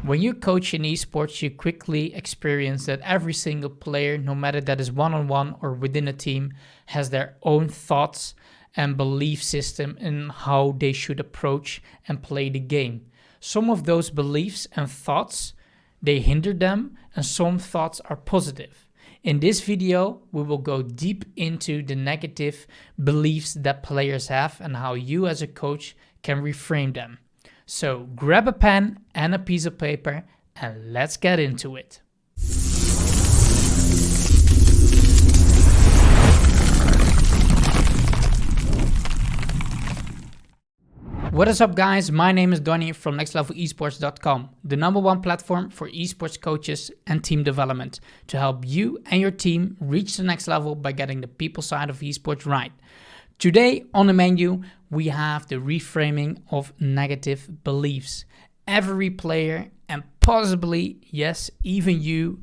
When you coach in esports, you quickly experience that every single player, no matter that is one-on-one or within a team, has their own thoughts and belief system in how they should approach and play the game. Some of those beliefs and thoughts, they hinder them, and some thoughts are positive. In this video, we will go deep into the negative beliefs that players have and how you as a coach can reframe them. So grab a pen and a piece of paper and let's get into it. What is up, guys? My name is Donny from nextlevelesports.com, the #1 platform for esports coaches and team development to help you and your team reach the next level by getting the people side of esports right. Today on the menu, we have the reframing of negative beliefs. Every player, and possibly, yes, even you,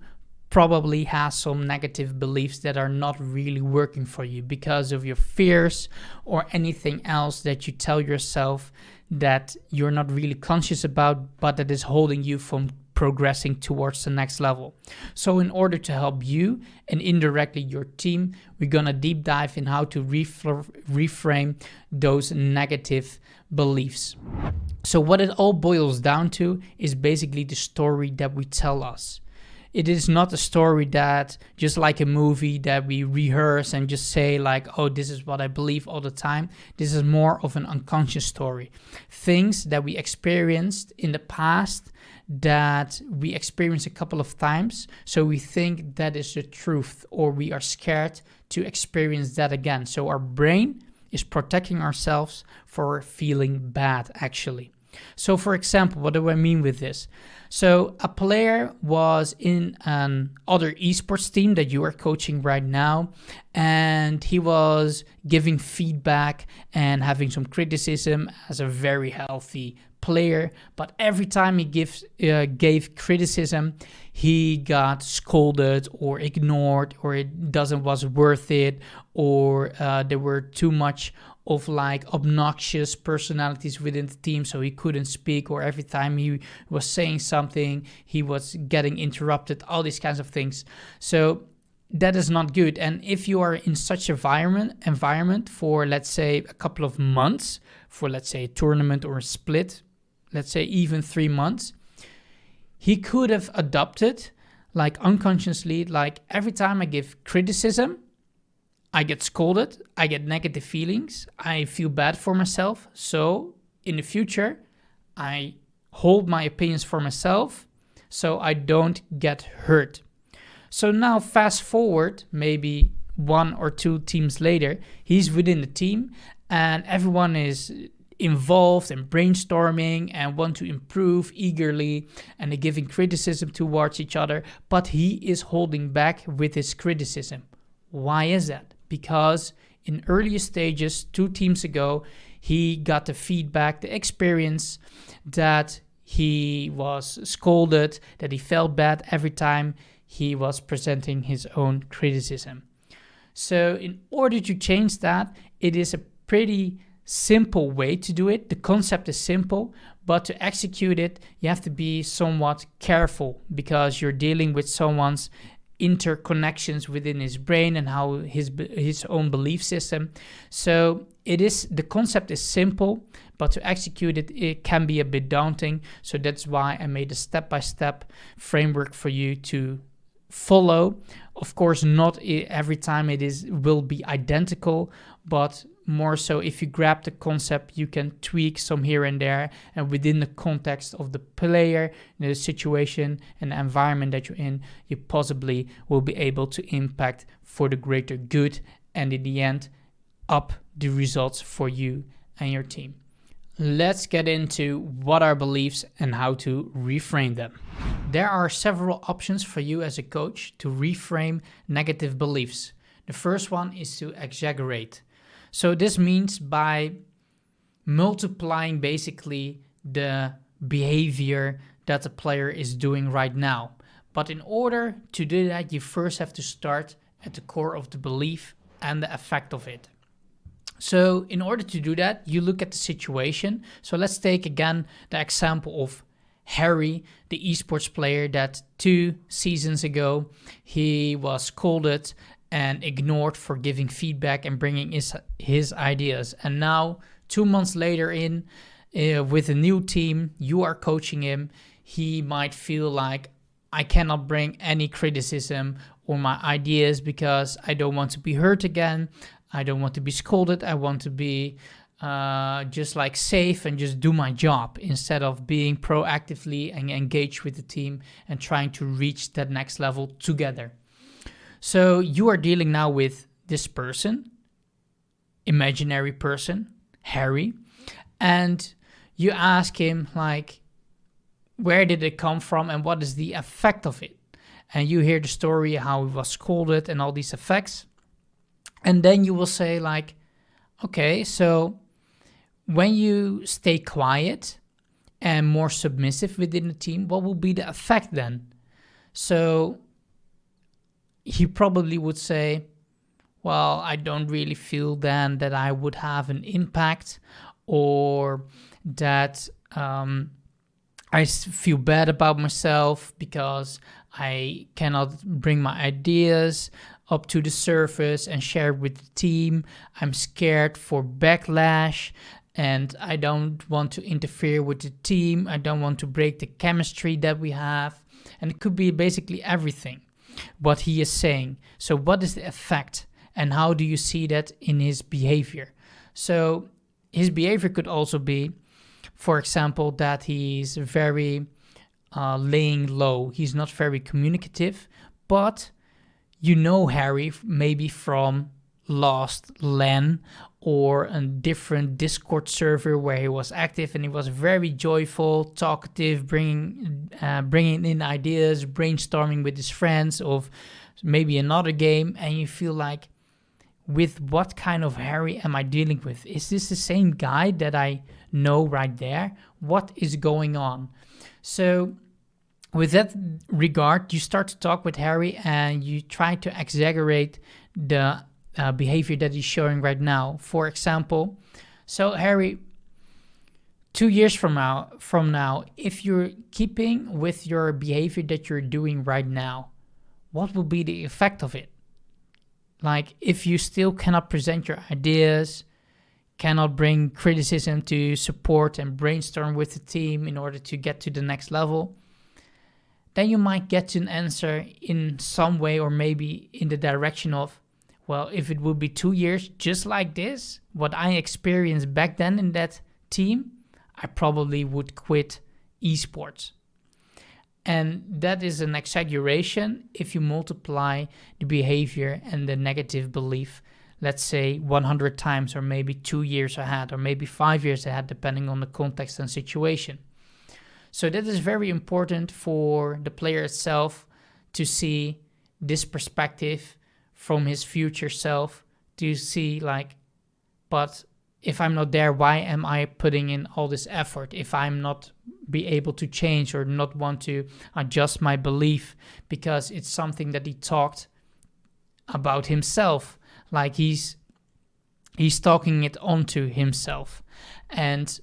probably has some negative beliefs that are not really working for you because of your fears or anything else that you tell yourself that you're not really conscious about, but that is holding you from progressing towards the next level. So in order to help you and indirectly your team, we're gonna deep dive in how to reframe those negative beliefs. So what it all boils down to is basically the story that we tell us. It is not a story that, just like a movie, that we rehearse and just say like, oh, this is what I believe all the time. This is more of an unconscious story. Things that we experienced in the past that we experienced a couple of times. So we think that is the truth, or we are scared to experience that again. So our brain is protecting ourselves for feeling bad, actually. So for example, what do I mean with this? So a player was in an other esports team that you are coaching right now, and he was giving feedback and having some criticism as a very healthy player, but every time he gave criticism, he got scolded or ignored, or it wasn't worth it, or there were too much of like obnoxious personalities within the team, so he couldn't speak, or every time he was saying something, he was getting interrupted, all these kinds of things. So that is not good. And if you are in such environment for, let's say, a couple of months, for let's say a tournament or a split, let's say even 3 months, he could have adopted like unconsciously, like every time I give criticism, I get scolded, I get negative feelings, I feel bad for myself. So in the future, I hold my opinions for myself so I don't get hurt. So now fast forward, maybe 1 or 2 teams later, he's within the team and everyone is involved and brainstorming and want to improve eagerly, and they're giving criticism towards each other, but he is holding back with his criticism. Why is that? Because in earlier stages, 2 teams ago, he got the feedback, the experience that he was scolded, that he felt bad every time he was presenting his own criticism. So in order to change that, it is a pretty simple way to do it. The concept is simple, but to execute it, you have to be somewhat careful because you're dealing with someone's interconnections within his brain and how his own belief system. So the concept is simple, but to execute it, it can be a bit daunting. So that's why I made a step-by-step framework for you to follow. Of course, not every time will be identical, but more so if you grab the concept, you can tweak some here and there, and within the context of the player, the situation and the environment that you're in, you possibly will be able to impact for the greater good, and in the end, up the results for you and your team. Let's get into what are beliefs and how to reframe them. There are several options for you as a coach to reframe negative beliefs. The first one is to exaggerate. So this means by multiplying basically the behavior that the player is doing right now. But in order to do that, you first have to start at the core of the belief and the effect of it. So in order to do that, you look at the situation. So let's take again the example of Harry, the esports player that 2 seasons ago he was scolded and ignored for giving feedback and bringing his ideas. And now 2 months later with a new team, you are coaching him, he might feel like, I cannot bring any criticism or my ideas because I don't want to be hurt again. I don't want to be scolded. I want to be just like safe and just do my job instead of being proactively and engaged with the team and trying to reach that next level together. So you are dealing now with this person, imaginary person, Harry, and you ask him like, where did it come from and what is the effect of it? And you hear the story, how he was scolded and all these effects. And then you will say like, okay, so when you stay quiet and more submissive within the team, what will be the effect then? So he probably would say, well, I don't really feel then that I would have an impact, or that I feel bad about myself because I cannot bring my ideas up to the surface and share it with the team. I'm scared for backlash and I don't want to interfere with the team. I don't want to break the chemistry that we have. And it could be basically everything what he is saying. So what is the effect and how do you see that in his behavior? So his behavior could also be, for example, that he's very laying low. He's not very communicative, but you know Harry maybe from Lost LAN or a different Discord server where he was active and he was very joyful, talkative, bringing in ideas, brainstorming with his friends of maybe another game, and you feel like, with what kind of Harry am I dealing with? Is this the same guy that I know right there? What is going on? So with that regard, you start to talk with Harry and you try to exaggerate the behavior that he's showing right now. For example, so Harry, 2 years from now, if you're keeping with your behavior that you're doing right now, what will be the effect of it? Like, if you still cannot present your ideas, cannot bring criticism to support and brainstorm with the team in order to get to the next level, then you might get to an answer in some way, or maybe in the direction of, well, if it would be 2 years just like this, what I experienced back then in that team, I probably would quit esports. And that is an exaggeration if you multiply the behavior and the negative belief, let's say 100 times, or maybe 2 years ahead, or maybe 5 years ahead, depending on the context and situation. So that is very important for the player itself to see this perspective from his future self, to see like, but if I'm not there, why am I putting in all this effort if I'm not be able to change or not want to adjust my belief, because it's something that he talked about himself, like he's talking it onto himself, and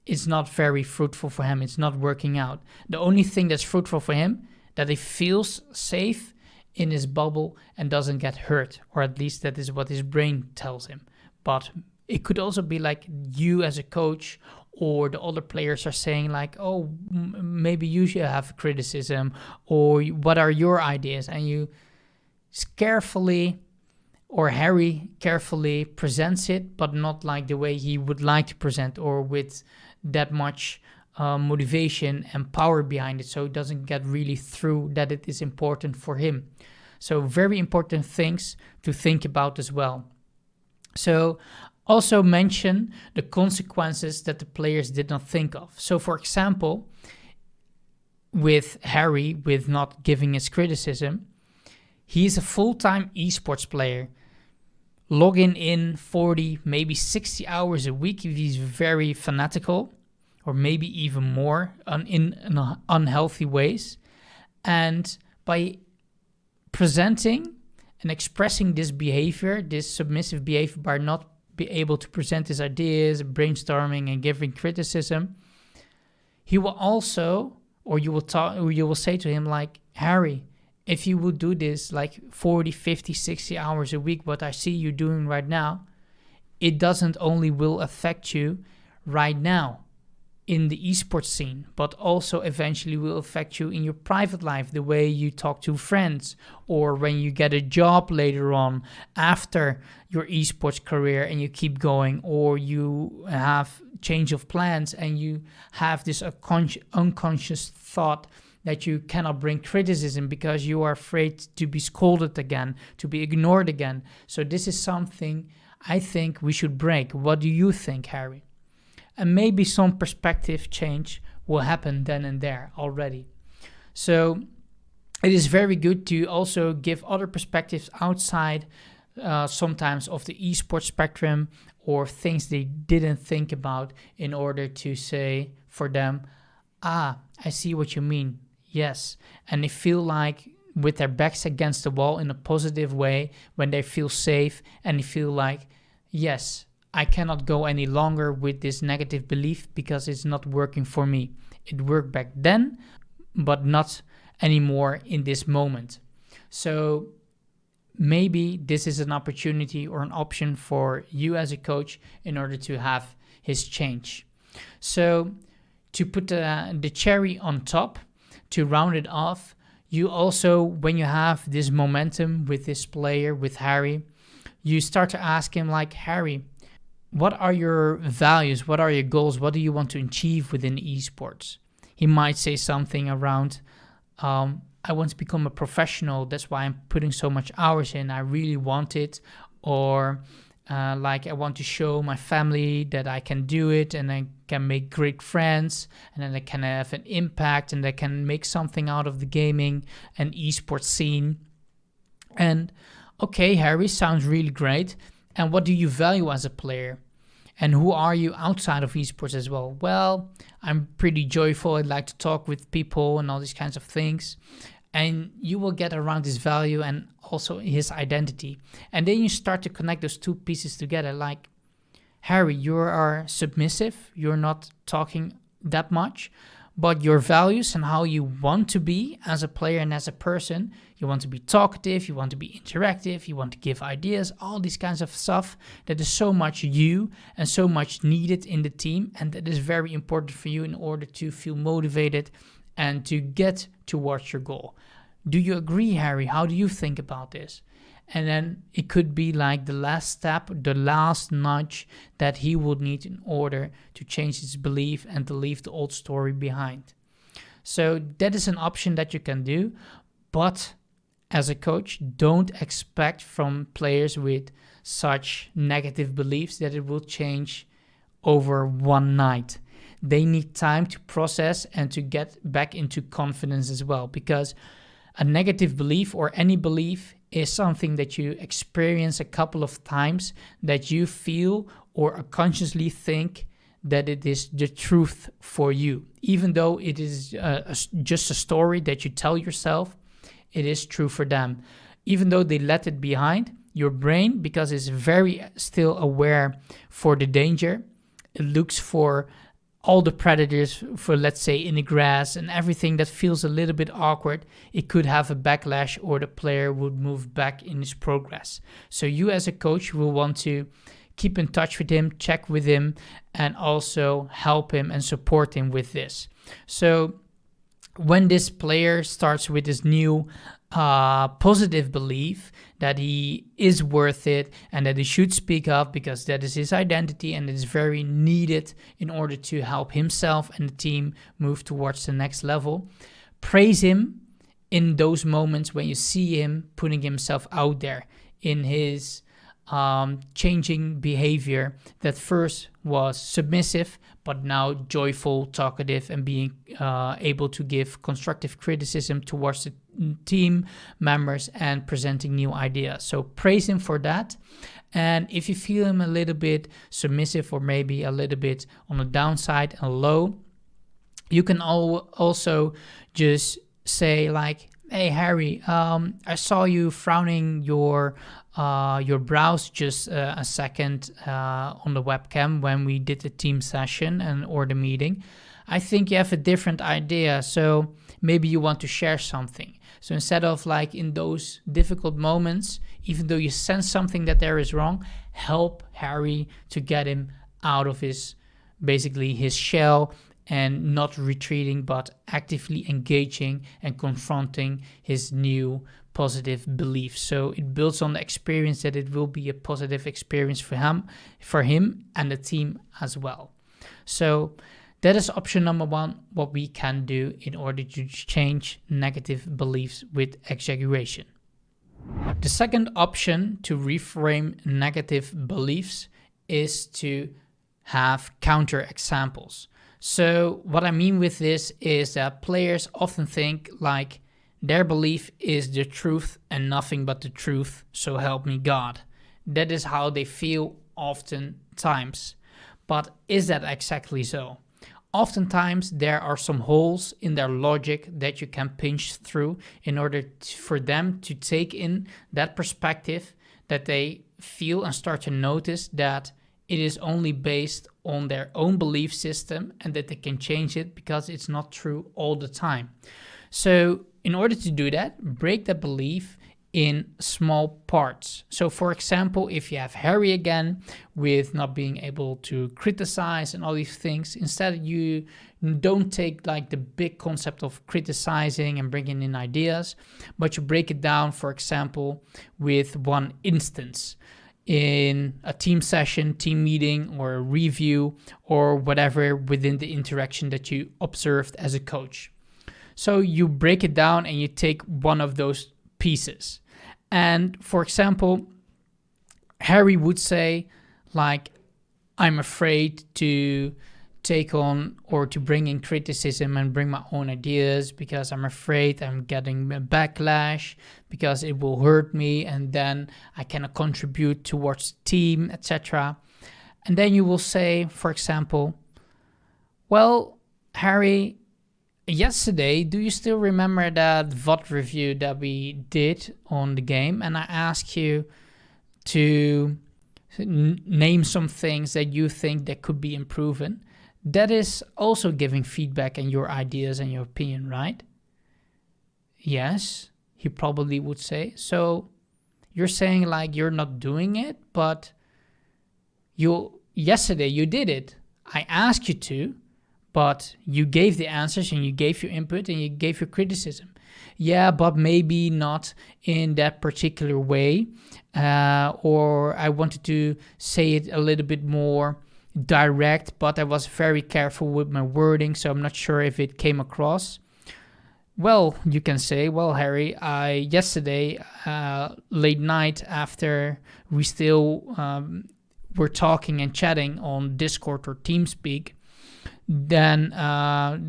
it's not very fruitful for him. It's not working out. The only thing that's fruitful for him, that he feels safe in his bubble and doesn't get hurt, or at least that is what his brain tells him. But it could also be like you as a coach or the other players are saying like, oh, maybe you should have criticism, or what are your ideas? And you carefully, or Harry carefully presents it, but not like the way he would like to present, or with that much motivation and power behind it, so it doesn't get really through that it is important for him. So very important things to think about as well. So also mention the consequences that the players did not think of. So for example, with Harry, with not giving his criticism, he's a full-time esports player, logging in 40, maybe 60 hours a week if he's very fanatical, or maybe even more in unhealthy ways. And by presenting and expressing this behavior, this submissive behavior, by not be able to present his ideas, brainstorming and giving criticism, he will also, or you will talk, or you will say to him like, Harry, if you would do this like 40, 50, 60 hours a week, what I see you doing right now, it doesn't only will affect you right now in the esports scene, but also eventually will affect you in your private life, the way you talk to friends, or when you get a job later on after your esports career and you keep going, or you have change of plans and you have this unconscious thought that you cannot bring criticism because you are afraid to be scolded again, to be ignored again. So this is something I think we should break. What do you think, Harry? And maybe some perspective change will happen then and there already. So it is very good to also give other perspectives outside sometimes of the esports spectrum, or things they didn't think about, in order to say for them, I see what you mean. Yes. And they feel like with their backs against the wall in a positive way, when they feel safe and they feel like, yes, I cannot go any longer with this negative belief because it's not working for me. It worked back then, but not anymore in this moment. So maybe this is an opportunity or an option for you as a coach in order to have his change. So to put the cherry on top, to round it off, you also, when you have this momentum with this player, with Harry, you start to ask him like, Harry, what are your values? What are your goals? What do you want to achieve within esports? He might say something around, I want to become a professional. That's why I'm putting so much hours in. I really want it. Or like, I want to show my family that I can do it and I can make great friends and then I can have an impact and I can make something out of the gaming and esports scene. And okay, Harry, sounds really great. And what do you value as a player? And who are you outside of esports as well? Well, I'm pretty joyful. I like to talk with people and all these kinds of things. And you will get around his value and also his identity. And then you start to connect those two pieces together. Like, Harry, you are submissive. You're not talking that much. But your values and how you want to be as a player and as a person, you want to be talkative, you want to be interactive, you want to give ideas, all these kinds of stuff that is so much you and so much needed in the team. And that is very important for you in order to feel motivated and to get towards your goal. Do you agree, Harry? How do you think about this? And then it could be like the last step, the last nudge that he would need in order to change his belief and to leave the old story behind. So that is an option that you can do. But as a coach, don't expect from players with such negative beliefs that it will change over one night. They need time to process and to get back into confidence as well, because a negative belief or any belief is something that you experience a couple of times, that you feel or consciously think that it is the truth for you. Even though it is just a story that you tell yourself, it is true for them. Even though they let it behind, your brain, because it's very still aware for the danger, it looks for all the predators, for, let's say, in the grass and everything that feels a little bit awkward. It could have a backlash, or the player would move back in his progress. So you as a coach will want to keep in touch with him, check with him, and also help him and support him with this. So when this player starts with this new positive belief that he is worth it and that he should speak up because that is his identity and it is very needed in order to help himself and the team move towards the next level, praise him in those moments when you see him putting himself out there in his changing behavior that first was submissive, but now joyful, talkative, and being able to give constructive criticism towards the team members and presenting new ideas. So praise him for that. And if you feel him a little bit submissive or maybe a little bit on the downside and low, you can also just say like, hey, Harry, I saw you frowning your brows just a second on the webcam when we did the team session or the meeting. I think you have a different idea. So maybe you want to share something. So instead of like in those difficult moments, even though you sense something that there is wrong, help Harry to get him out of his shell and not retreating, but actively engaging and confronting his new positive beliefs. So it builds on the experience that it will be a positive experience for him and the team as well. So that is option number one, what we can do in order to change negative beliefs with exaggeration. The second option to reframe negative beliefs is to have counterexamples. So what I mean with this is that players often think like their belief is the truth and nothing but the truth, so help me God. That is how they feel oftentimes. But is that exactly so? Oftentimes there are some holes in their logic that you can pinch through in order for them to take in that perspective, that they feel and start to notice that it is only based on their own belief system and that they can change it because it's not true all the time. So in order to do that, break the belief in small parts. So for example, if you have Harry again with not being able to criticize and all these things, instead you don't take like the big concept of criticizing and bringing in ideas, but you break it down, for example, with one instance in a team session, team meeting, or a review, or whatever within the interaction that you observed as a coach. So you break it down and you take one of those pieces. And for example, Harry would say like, I'm afraid to take on or to bring in criticism and bring my own ideas because I'm afraid I'm getting a backlash because it will hurt me and then I cannot contribute towards the team, etc. And then you will say, for example, well, Harry, yesterday, do you still remember that VOD review that we did on the game? And I asked you to name some things that you think that could be improved. That is also giving feedback and your ideas and your opinion, right? Yes, he probably would say. So you're saying like you're not doing it, but yesterday you did it. I asked you to, but you gave the answers and you gave your input and you gave your criticism. Yeah, but maybe not in that particular way. Or I wanted to say it a little bit more direct, but I was very careful with my wording, so I'm not sure if it came across. Well, you can say, well, Harry, yesterday, late night after we still were talking and chatting on Discord or TeamSpeak, then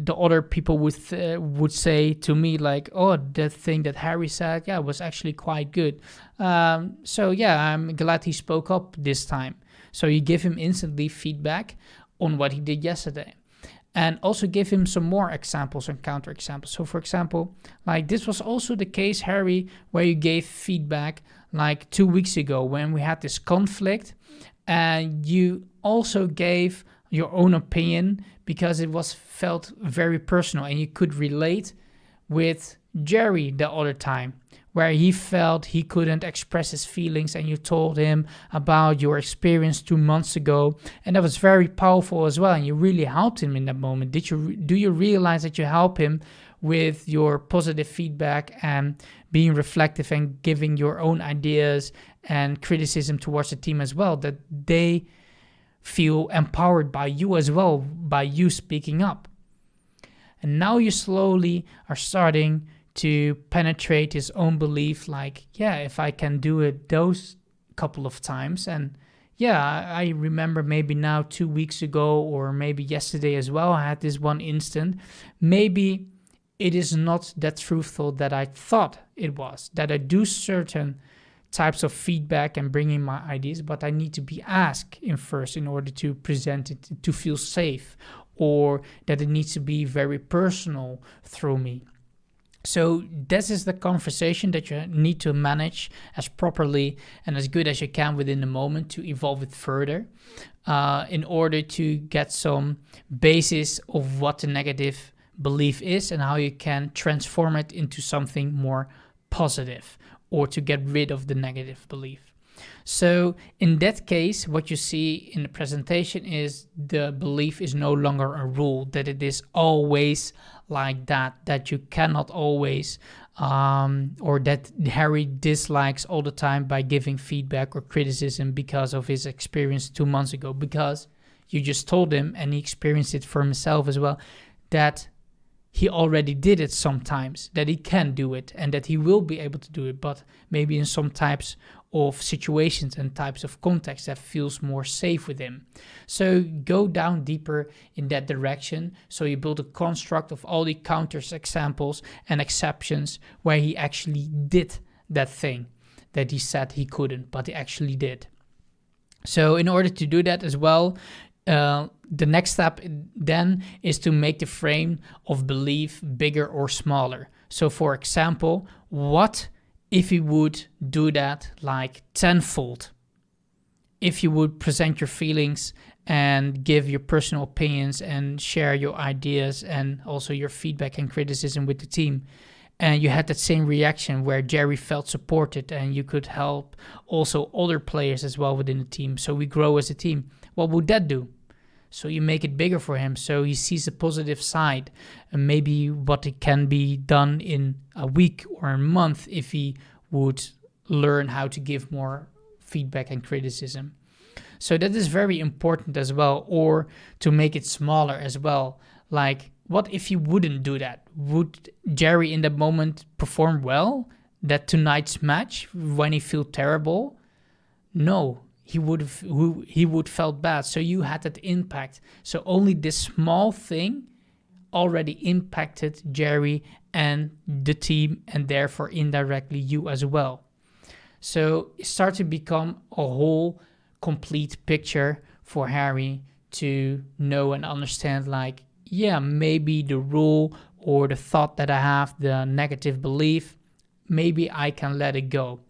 the other people would say to me like, oh, that thing that Harry said, yeah, was actually quite good. So yeah, I'm glad he spoke up this time. So you give him instantly feedback on what he did yesterday. And also give him some more examples and counterexamples. So for example, like this was also the case, Harry, where you gave feedback like 2 weeks ago when we had this conflict. And you also gave your own opinion because it was felt very personal and you could relate with Jerry the other time where he felt he couldn't express his feelings and you told him about your experience 2 months ago, and that was very powerful as well and you really helped him in that moment. Do you realize that you help him with your positive feedback and being reflective and giving your own ideas and criticism towards the team as well, that they feel empowered by you as well, by you speaking up? And now you slowly are starting to penetrate his own belief, like, yeah, if I can do it those couple of times, and yeah, I remember maybe now 2 weeks ago or maybe yesterday as well, I had this one instant, maybe it is not that truthful that I thought it was, that I do certain types of feedback and bring in my ideas, but I need to be asked in first in order to present it, to feel safe, or that it needs to be very personal through me. So this is the conversation that you need to manage as properly and as good as you can within the moment to evolve it further, in order to get some basis of what the negative belief is and how you can transform it into something more positive, or to get rid of the negative belief. So in that case, what you see in the presentation is the belief is no longer a rule, that it is always like that you cannot always, or that Harry dislikes all the time by giving feedback or criticism because of his experience 2 months ago, because you just told him, and he experienced it for himself as well, that he already did it sometimes, that he can do it and that he will be able to do it, but maybe in some types of situations and types of context that feels more safe with him. So go down deeper in that direction. So you build a construct of all the counterexamples and exceptions where he actually did that thing that he said he couldn't, but he actually did. So in order to do that as well, the next step then is to make the frame of belief bigger or smaller. So for example, what if you would do that like tenfold? If you would present your feelings and give your personal opinions and share your ideas and also your feedback and criticism with the team, and you had that same reaction where Jerry felt supported and you could help also other players as well within the team, so we grow as a team, what would that do? So you make it bigger for him, so he sees a positive side, and maybe what it can be done in a week or a month if he would learn how to give more feedback and criticism. So that is very important as well, or to make it smaller as well. Like, what if you wouldn't do that? Would Jerry in that moment perform well? That tonight's match when he feel terrible? No. He would felt bad. So you had that impact. So only this small thing already impacted Jerry and the team, and therefore indirectly you as well. So it starts to become a whole complete picture for Harry to know and understand, like, yeah, maybe the rule or the thought that I have, the negative belief, maybe I can let it go.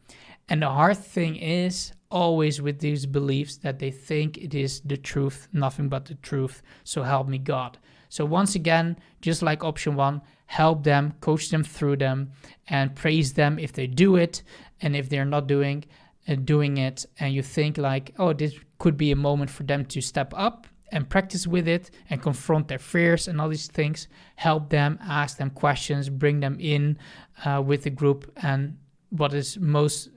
And the hard thing is always with these beliefs that they think it is the truth, nothing but the truth. So help me God. So once again, just like option 1, help them, coach them through them, and praise them if they do it. And if they're not doing it, and you think like, oh, this could be a moment for them to step up and practice with it and confront their fears and all these things, help them, ask them questions, bring them in with the group. And what is most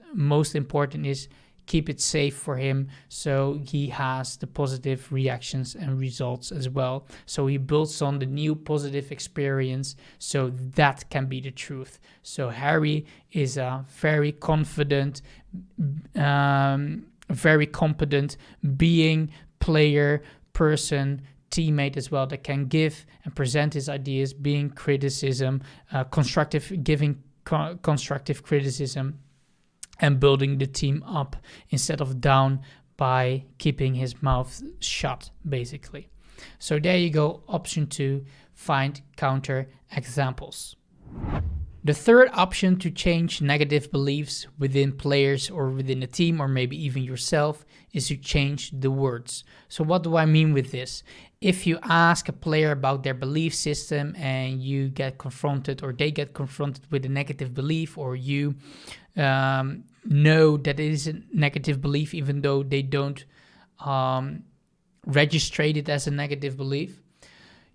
important is keep it safe for him, so he has the positive reactions and results as well. So he builds on the new positive experience, so that can be the truth. So Harry is a very confident, very competent being, player, person, teammate as well, that can give and present his ideas, being criticism, giving constructive criticism, and building the team up instead of down by keeping his mouth shut, basically. So there you go, option 2, find counter examples. The third option to change negative beliefs within players or within a team, or maybe even yourself, is to change the words. So what do I mean with this? If you ask a player about their belief system and you get confronted, or they get confronted with a negative belief, or you know that it is a negative belief even though they don't register it as a negative belief,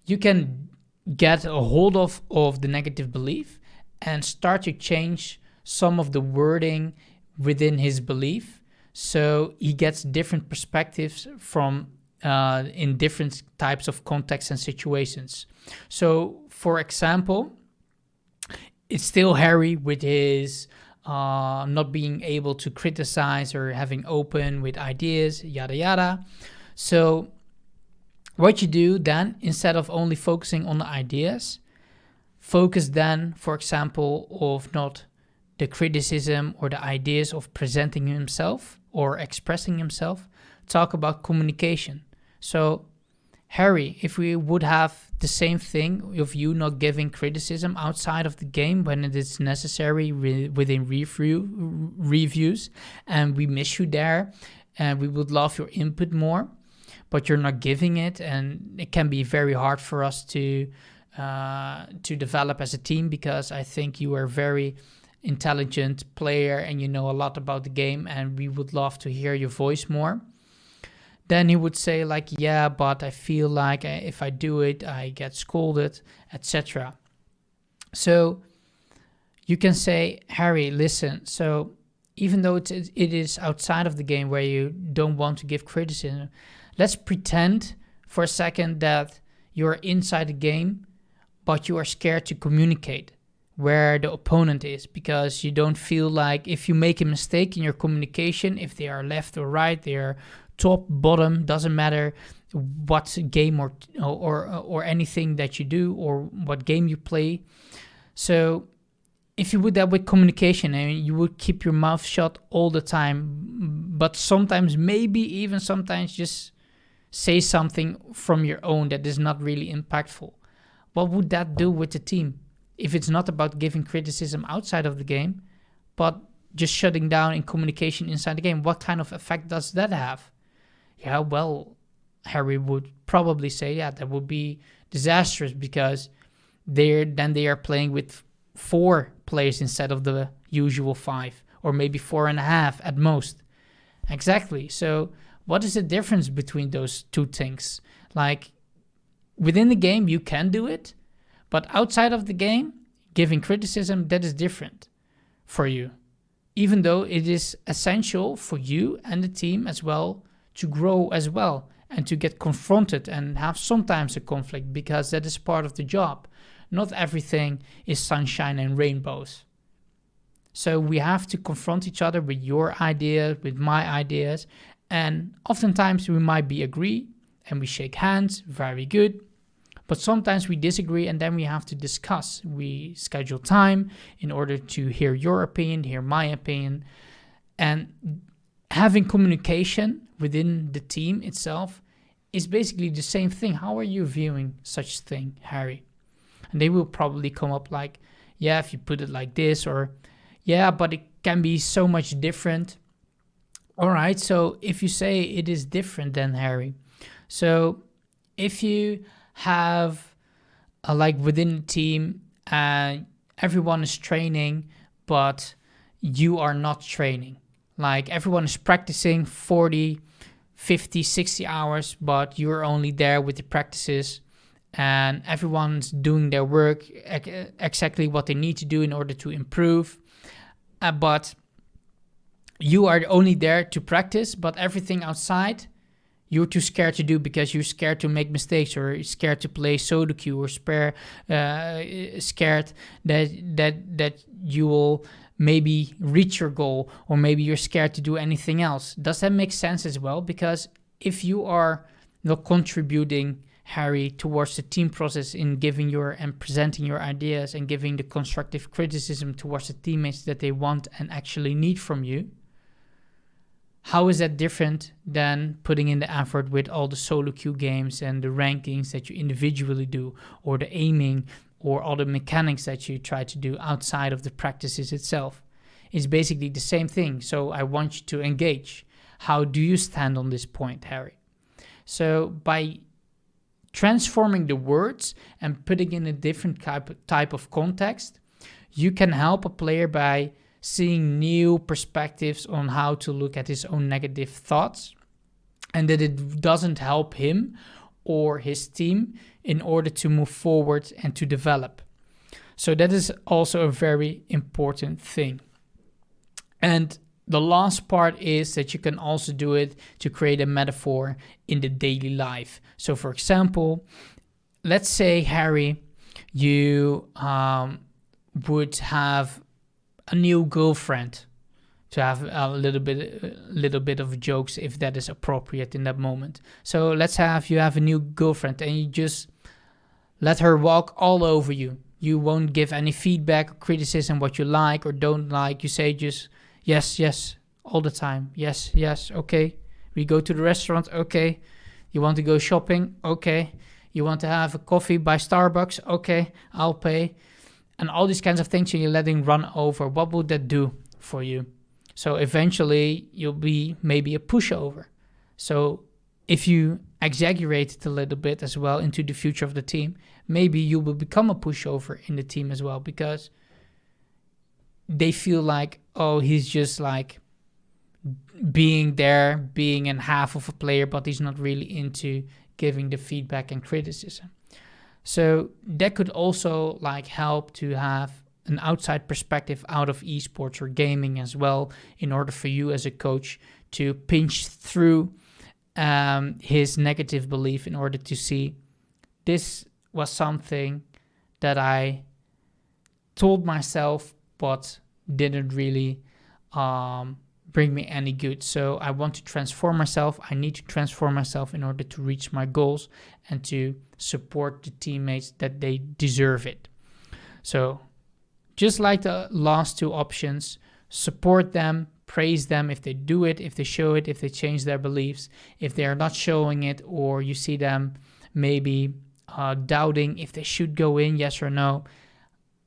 you can get a hold of the negative belief and start to change some of the wording within his belief, so he gets different perspectives from in different types of contexts and situations. So for example, it's still Harry with his not being able to criticize or having open with ideas, yada yada. So what you do then, instead of only focusing on the ideas, focus then, for example, of not the criticism or the ideas of presenting himself or expressing himself. Talk about communication. So Harry, if we would have the same thing of you not giving criticism outside of the game when it is necessary within reviews, and we miss you there, and we would love your input more, but you're not giving it, and it can be very hard for us to develop as a team, because I think you are a very intelligent player and you know a lot about the game, and we would love to hear your voice more. Then he would say like, yeah, but I feel like if I do it, I get scolded, etc. So you can say, Harry, listen, so even though it is outside of the game where you don't want to give criticism, let's pretend for a second that you're inside the game, but you are scared to communicate where the opponent is, because you don't feel like if you make a mistake in your communication, if they are left or right, they are top, bottom, doesn't matter what game or anything that you do or what game you play. So if you would that with communication, and you would keep your mouth shut all the time, but sometimes, maybe even sometimes, just say something from your own that is not really impactful, what would that do with the team? If it's not about giving criticism outside of the game, but just shutting down in communication inside the game, what kind of effect does that have? Yeah, well, Harry would probably say, yeah, that would be disastrous, because they are playing with 4 players instead of the usual 5, or maybe 4.5 at most. Exactly. So what is the difference between those two things? Like, within the game, you can do it, but outside of the game, giving criticism, that is different for you. Even though it is essential for you and the team as well to grow as well, and to get confronted and have sometimes a conflict, because that is part of the job. Not everything is sunshine and rainbows. So we have to confront each other with your ideas, with my ideas, and oftentimes we might be agree and we shake hands, very good. But sometimes we disagree, and then we have to discuss. We schedule time in order to hear your opinion, hear my opinion, and having communication within the team itself is basically the same thing. How are you viewing such thing, Harry? And they will probably come up like, yeah, if you put it like this, or yeah, but it can be so much different. All right, so if you say it is different, then Harry, so if you have like within the team, everyone is training, but you are not training. Like, everyone is practicing 40, 50, 60 hours, but you're only there with the practices, and everyone's doing their work, exactly what they need to do in order to improve. But you are only there to practice, but everything outside you're too scared to do, because you're scared to make mistakes, or you're scared to play solo queue, or scared that you will maybe reach your goal, or maybe you're scared to do anything else. Does that make sense as well? Because if you are not contributing, Harry, towards the team process in giving your and presenting your ideas and giving the constructive criticism towards the teammates that they want and actually need from you, how is that different than putting in the effort with all the solo queue games and the rankings that you individually do, or the aiming, or all the mechanics that you try to do outside of the practices itself? It's basically the same thing. So I want you to engage. How do you stand on this point, Harry? So by transforming the words and putting in a different type of context, you can help a player by seeing new perspectives on how to look at his own negative thoughts, and that it doesn't help him or his team in order to move forward and to develop. So that is also a very important thing. And the last part is that you can also do it to create a metaphor in the daily life. So for example, let's say, Harry, you would have a new girlfriend, to have a little bit of jokes, if that is appropriate in that moment. So let's have you have a new girlfriend, and you just let her walk all over you. You won't give any feedback or criticism, what you like or don't like. You say just yes all the time. Yes, okay. We go to the restaurant, okay. You want to go shopping, okay. You want to have a coffee by Starbucks? Okay, I'll pay. And all these kinds of things you're letting run over. What would that do for you? So eventually you'll be maybe a pushover. So if you exaggerate it a little bit as well into the future of the team, maybe you will become a pushover in the team as well, because they feel like, oh, he's just like being there, being in half of a player, but he's not really into giving the feedback and criticism. So that could also like help to have an outside perspective out of esports or gaming as well, in order for you as a coach to pinch through his negative belief in order to see this was something that I told myself but didn't really bring me any good. So I want to transform myself. I need to transform myself in order to reach my goals and to support the teammates that they deserve it. So just like the last two options, support them, praise them if they do it, if they show it, if they change their beliefs. If they are not showing it, or you see them maybe doubting if they should go in, yes or no,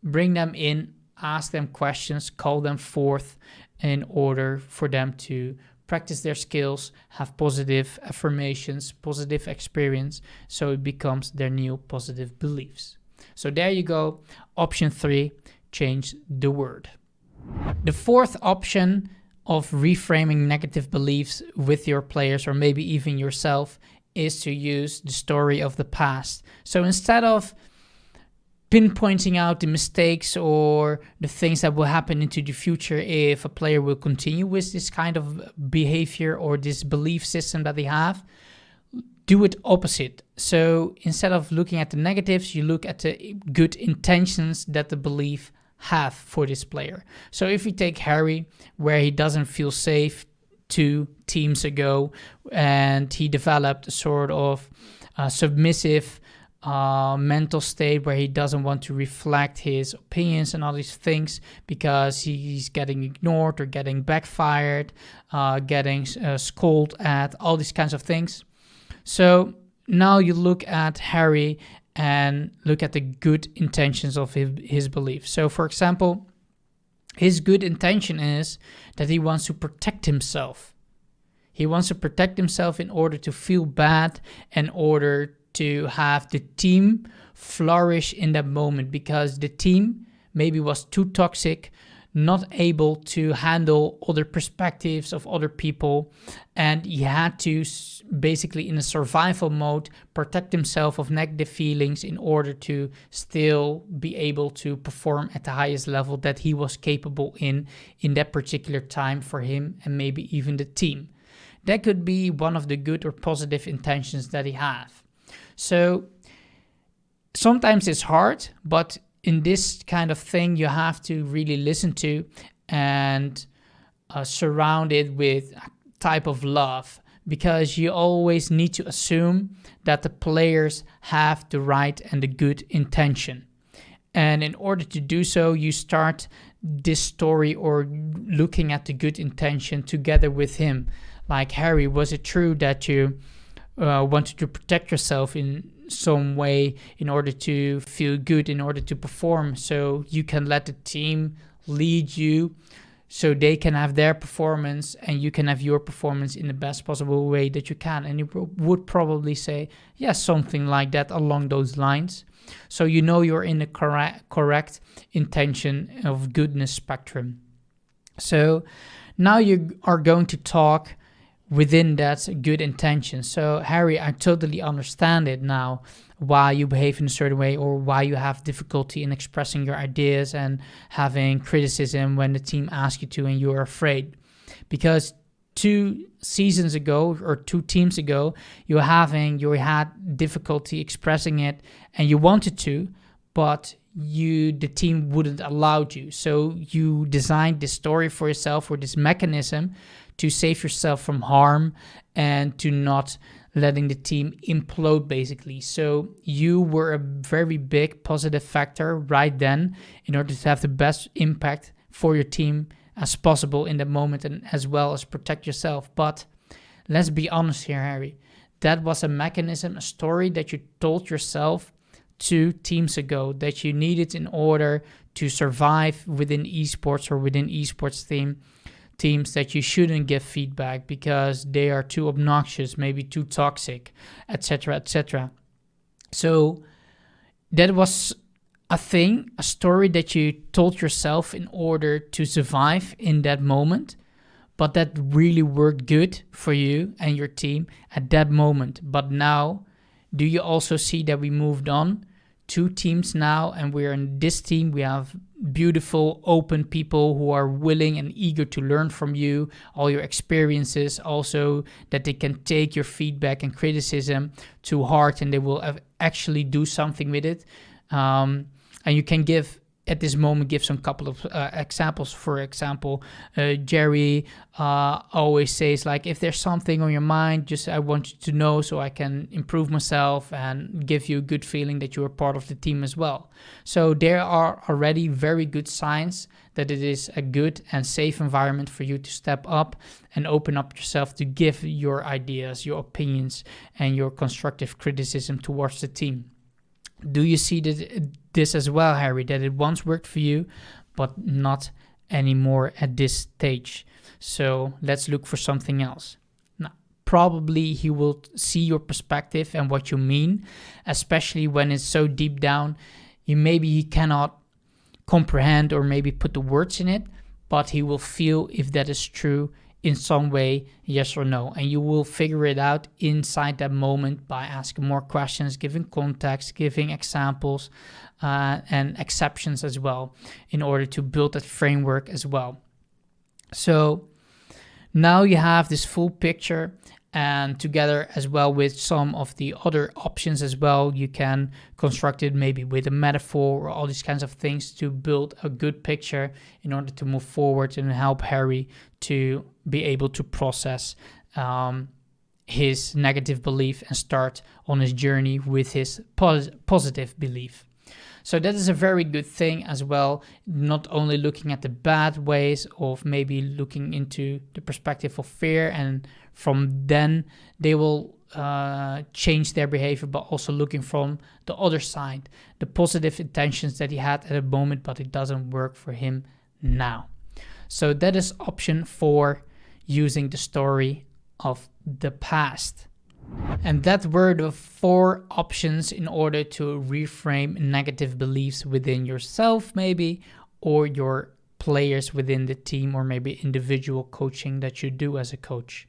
bring them in, ask them questions, call them forth in order for them to practice their skills, have positive affirmations, positive experience, so it becomes their new positive beliefs. So there you go. Option 3, change the word. The fourth option of reframing negative beliefs with your players, or maybe even yourself, is to use the story of the past. So instead of pinpointing out the mistakes or the things that will happen into the future if a player will continue with this kind of behavior or this belief system that they have, do it opposite. So instead of looking at the negatives, you look at the good intentions that the belief have for this player. So if we take Harry, where he doesn't feel safe 2 teams ago, and he developed a sort of submissive mental state where he doesn't want to reflect his opinions and all these things because he's getting ignored or getting backfired, getting scolded at, all these kinds of things. So now you look at Harry and look at the good intentions of his belief. So for example, his good intention is that he wants to protect himself. He wants to protect himself in order to feel bad, in order to have the team flourish in that moment, because the team maybe was too toxic, not able to handle other perspectives of other people, and he had to basically, in a survival mode, protect himself of negative feelings in order to still be able to perform at the highest level that he was capable in that particular time for him and maybe even the team. That could be one of the good or positive intentions that he have. So sometimes it's hard, but in this kind of thing, you have to really listen to and surround it with a type of love, because you always need to assume that the players have the right and the good intention. And in order to do so, you start this story or looking at the good intention together with him. Like, Harry, was it true that you wanted to protect yourself in some way in order to feel good, in order to perform, so you can let the team lead you so they can have their performance and you can have your performance in the best possible way that you can? And you would probably say, yes, something like that along those lines. So you know you're in the correct intention of goodness spectrum. So now you are going to talk within that good intention. So, Harry, I totally understand it now, why you behave in a certain way, or why you have difficulty in expressing your ideas and having criticism when the team asks you to and you're afraid. Because 2 seasons ago or 2 teams ago, you had difficulty expressing it and you wanted to, but the team wouldn't allow you. So you designed this story for yourself, or this mechanism, to save yourself from harm and to not letting the team implode, basically. So you were a very big positive factor right then in order to have the best impact for your team as possible in that moment, and as well as protect yourself. But let's be honest here, Harry. that was a mechanism, a story that you told yourself 2 teams ago that you needed in order to survive within esports or within esports teams, that you shouldn't give feedback because they are too obnoxious, maybe too toxic, etc., etc. So that was a thing, a story that you told yourself in order to survive in that moment, but that really worked good for you and your team at that moment. But now, do you also see that we moved on 2 teams now, and we're in this team? We have beautiful, open people who are willing and eager to learn from you, all your experiences, also that they can take your feedback and criticism to heart, and they will actually do something with it. And you can at this moment give some couple of examples. For example, Jerry always says, like, if there's something on your mind, just I want you to know so I can improve myself and give you a good feeling that you are part of the team as well. So there are already very good signs that it is a good and safe environment for you to step up and open up yourself to give your ideas, your opinions, and your constructive criticism towards the team. Do you see this as well, Harry, that it once worked for you, but not anymore at this stage? So let's look for something else. Now, probably he will see your perspective and what you mean, especially when it's so deep down. Maybe he cannot comprehend or maybe put the words in it, but he will feel if that is true in some way, yes or no. And you will figure it out inside that moment by asking more questions, giving context, giving examples, and exceptions as well, in order to build that framework as well. So now you have this full picture, and together as well with some of the other options as well, you can construct it maybe with a metaphor or all these kinds of things to build a good picture in order to move forward and help Harry to be able to process his negative belief and start on his journey with his positive belief. So that is a very good thing as well, not only looking at the bad ways of maybe looking into the perspective of fear, and from then they will change their behavior, but also looking from the other side, the positive intentions that he had at a moment, but it doesn't work for him now. So that is option 4, using the story of the past. And that were the 4 options in order to reframe negative beliefs within yourself maybe, or your players within the team, or maybe individual coaching that you do as a coach.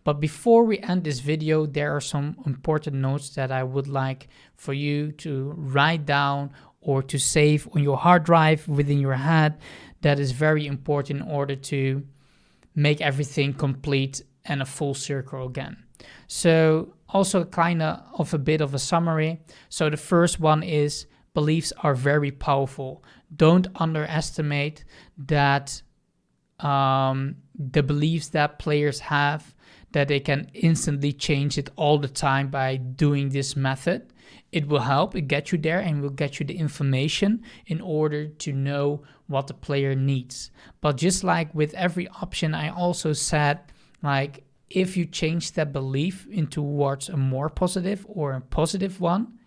But before we end this video, there are some important notes that I would like for you to write down or to save on your hard drive within your head. That is very important in order to make everything complete and a full circle again. So also kind of a bit of a summary. So the first one is, beliefs are very powerful. Don't underestimate that the beliefs that players have, that they can instantly change it all the time by doing this method. It will help, it get you there, and will get you the information in order to know what the player needs. But just like with every option, I also said, like, if you change that belief into towards a more positive or a positive one,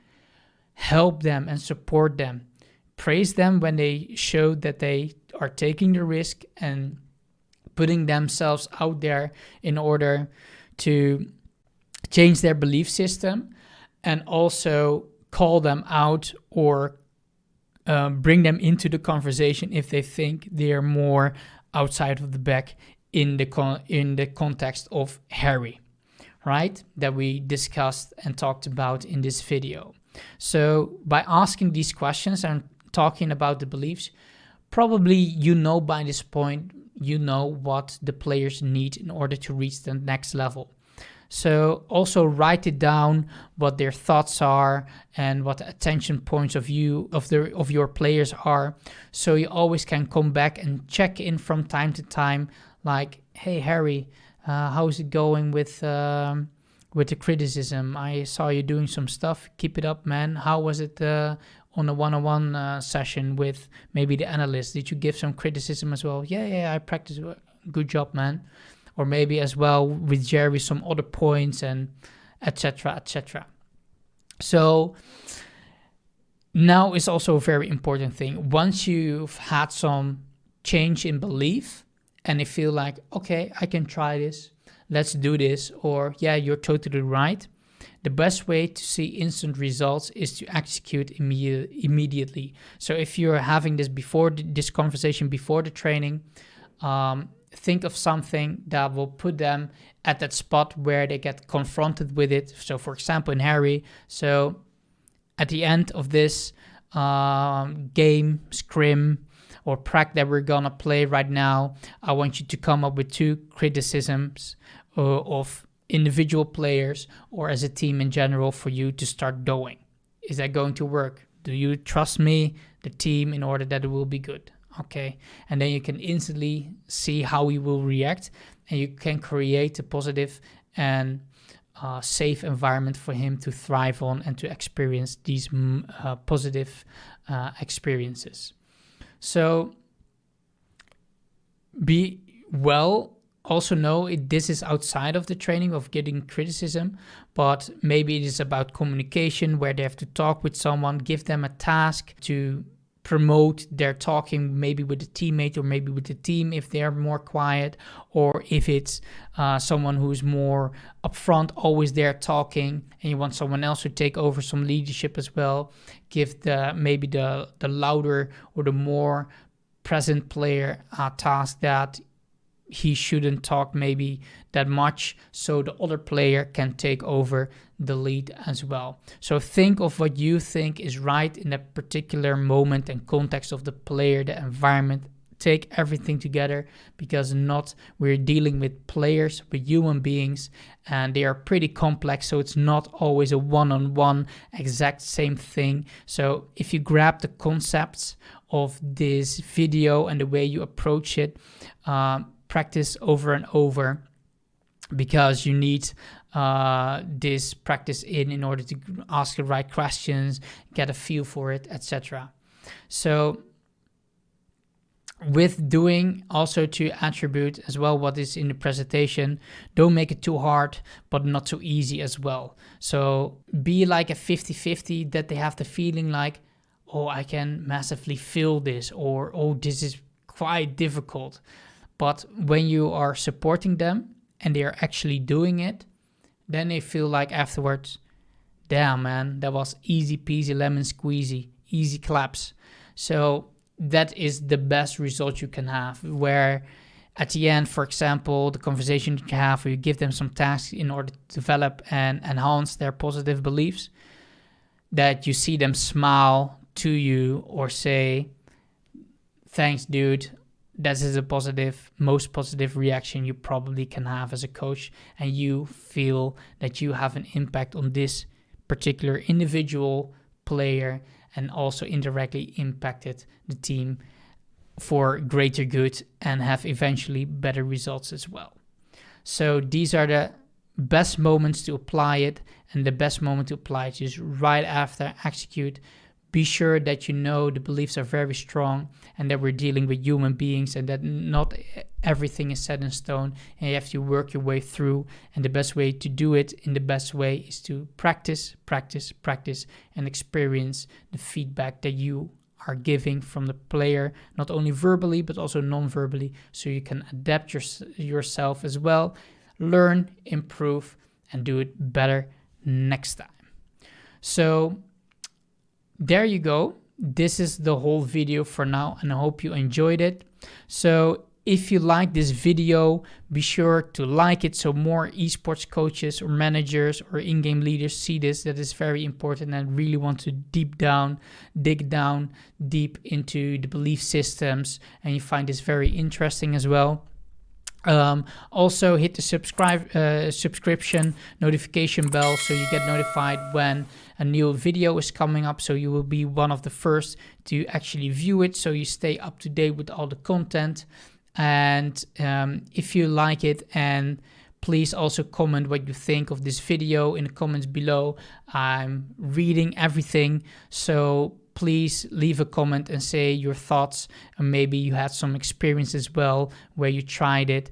help them and support them. Praise them when they show that they are taking the risk and putting themselves out there in order to change their belief system, and also call them out or bring them into the conversation if they think they are more outside of the back in the context of Harry, right? That we discussed and talked about in this video. So by asking these questions and talking about the beliefs, probably you know by this point, you know what the players need in order to reach the next level. So also write it down, what their thoughts are and what the attention points of your players are. So you always can come back and check in from time to time, like, hey Harry, how's it going with the criticism? I saw you doing some stuff. Keep it up, man. How was it on a one-on-one session with maybe the analyst? Did you give some criticism as well? Yeah, I practiced. Good job, man. Or maybe as well with Jerry some other points and etc., etc. So now is also a very important thing. Once you've had some change in belief and you feel like, okay, I can try this, let's do this, or yeah, you're totally right, the best way to see instant results is to execute immediately. So if you're having this this conversation before the training, think of something that will put them at that spot where they get confronted with it. So for example, in Harry, so at the end of this game, scrim, or prac that we're gonna play right now, I want you to come up with 2 criticisms of individual players or as a team in general for you to start doing. Is that going to work? Do you trust me, the team, in order that it will be good? Okay, and then you can instantly see how he will react, and you can create a positive and safe environment for him to thrive on and to experience these positive experiences. So be well. Also know this is outside of the training of getting criticism, but maybe it is about communication where they have to talk with someone, give them a task to promote their talking, maybe with a teammate or maybe with the team if they're more quiet, or if it's someone who's more upfront, always there talking, and you want someone else to take over some leadership as well. Give maybe the louder or the more present player a task that he shouldn't talk maybe that much, so the other player can take over the lead as well. So think of what you think is right in that particular moment and context of the player, the environment. Take everything together, because we're dealing with players, with human beings, and they are pretty complex, so it's not always a one-on-one exact same thing. So if you grab the concepts of this video and the way you approach it, practice over and over, because you need this practice in order to ask the right questions, get a feel for it, etc. So with doing, also to attribute as well what is in the presentation, don't make it too hard but not too easy as well. So be like a 50-50, that they have the feeling like, oh, I can massively feel this, or oh, this is quite difficult. But when you are supporting them and they are actually doing it, then they feel like afterwards, damn man, that was easy peasy lemon squeezy, easy claps. So that is the best result you can have, where at the end, for example, the conversation you have where you give them some tasks in order to develop and enhance their positive beliefs, that you see them smile to you or say, thanks dude, that is a most positive reaction you probably can have as a coach, and you feel that you have an impact on this particular individual player and also indirectly impacted the team for greater good and have eventually better results as well. So these are the best moments to apply it, and the best moment to apply it is right after execute. Be sure that you know the beliefs are very strong and that we're dealing with human beings and that not everything is set in stone, and you have to work your way through. And the best way to do it in the best way is to practice, practice, practice, and experience the feedback that you are giving from the player, not only verbally but also non-verbally, so you can adapt yourself as well, learn, improve, and do it better next time. So there you go. This is the whole video for now, and I hope you enjoyed it. So if you like this video, be sure to like it so more esports coaches or managers or in-game leaders see this. That is very important, and really want to dig down deep into the belief systems, and you find this very interesting as well. Also hit the subscription notification bell so you get notified when a new video is coming up, so you will be one of the first to actually view it, so you stay up to date with all the content. And if you like it, and please also comment what you think of this video in the comments below. I'm reading everything, so please leave a comment and say your thoughts, and maybe you had some experience as well where you tried it.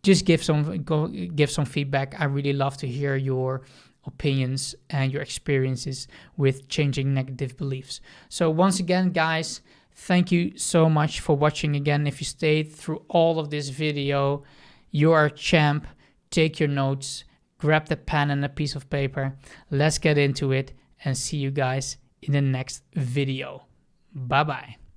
Just give some feedback. I really love to hear your opinions and your experiences with changing negative beliefs. So once again, guys, thank you so much for watching again. If you stayed through all of this video, you are a champ. Take your notes, grab the pen and a piece of paper. Let's get into it and see you guys in the next video. Bye-bye.